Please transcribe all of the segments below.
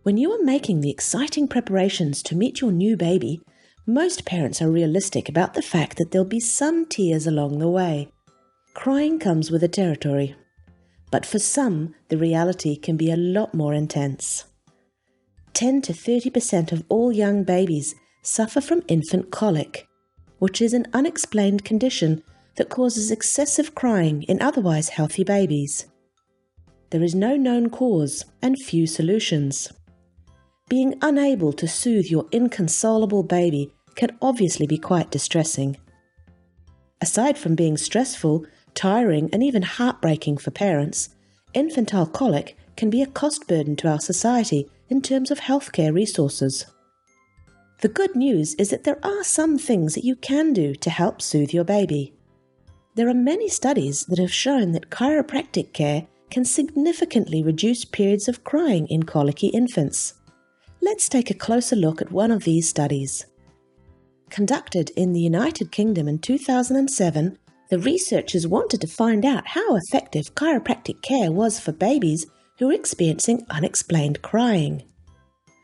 When you are making the exciting preparations to meet your new baby, most parents are realistic about the fact that there'll be some tears along the way. Crying comes with the territory. But for some, the reality can be a lot more intense. 10 to 30% of all young babies suffer from infant colic, which is an unexplained condition that causes excessive crying in otherwise healthy babies. There is no known cause and few solutions. Being unable to soothe your inconsolable baby can obviously be quite distressing. Aside from being stressful, tiring, and even heartbreaking for parents, infantile colic can be a cost burden to our society in terms of healthcare resources. The good news is that there are some things that you can do to help soothe your baby. There are many studies that have shown that chiropractic care can significantly reduce periods of crying in colicky infants. Let's take a closer look at one of these studies. Conducted in the United Kingdom in 2007, the researchers wanted to find out how effective chiropractic care was for babies who were experiencing unexplained crying.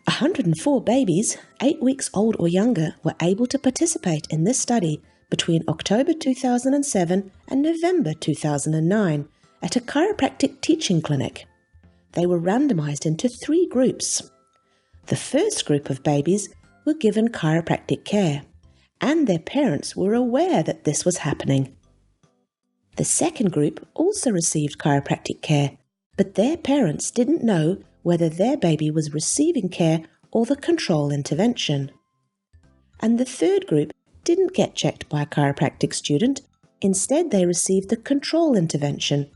104 babies, 8 weeks old or younger, were able to participate in this study between October 2007 and November 2009 at a chiropractic teaching clinic. They were randomized into 3 groups. The first group of babies were given chiropractic care, and their parents were aware that this was happening. The second group also received chiropractic care, but their parents didn't know whether their baby was receiving care or the control intervention. And the third group didn't get checked by a chiropractic student. Instead, they received the control intervention,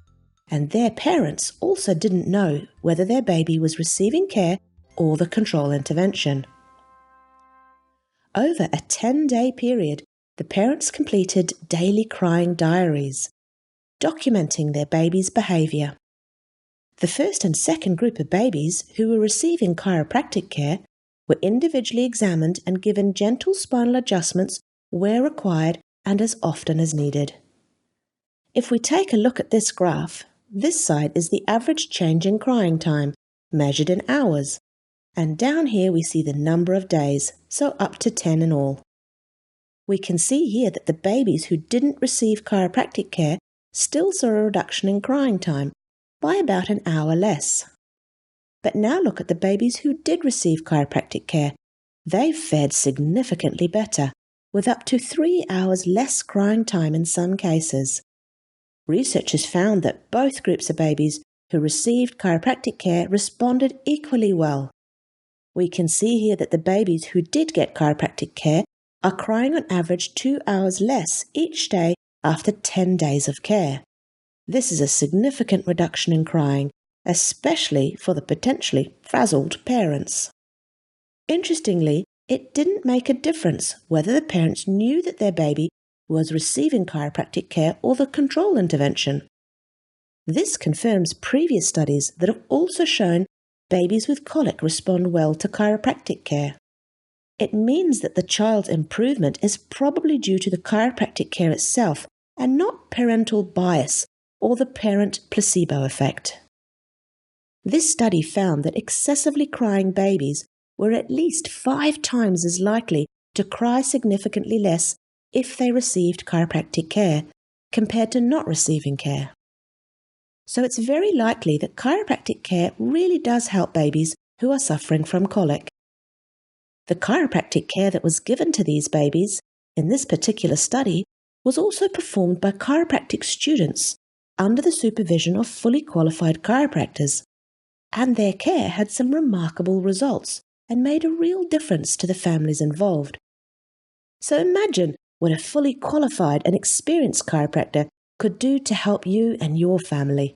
and their parents also didn't know whether their baby was receiving care or the control intervention. Over a 10-day period, the parents completed daily crying diaries, documenting their baby's behavior. The first and second group of babies who were receiving chiropractic care were individually examined and given gentle spinal adjustments where required and as often as needed. If we take a look at this graph, this side is the average change in crying time, measured in hours, and down here we see the number of days, so up to 10 in all. We can see here that the babies who didn't receive chiropractic care still saw a reduction in crying time by about an hour less. But now look at the babies who did receive chiropractic care. They fared significantly better, with up to 3 hours less crying time in some cases. Researchers found that both groups of babies who received chiropractic care responded equally well. We can see here that the babies who did get chiropractic care are crying on average 2 hours less each day after 10 days of care. This is a significant reduction in crying, especially for the potentially frazzled parents. Interestingly, it didn't make a difference whether the parents knew that their baby was receiving chiropractic care or the control intervention. This confirms previous studies that have also shown babies with colic respond well to chiropractic care. It means that the child's improvement is probably due to the chiropractic care itself and not parental bias or the parent placebo effect. This study found that excessively crying babies were at least 5 times as likely to cry significantly less if they received chiropractic care compared to not receiving care. So it's very likely that chiropractic care really does help babies who are suffering from colic. The chiropractic care that was given to these babies in this particular study was also performed by chiropractic students under the supervision of fully qualified chiropractors, and their care had some remarkable results and made a real difference to the families involved. So imagine what a fully qualified and experienced chiropractor could do to help you and your family.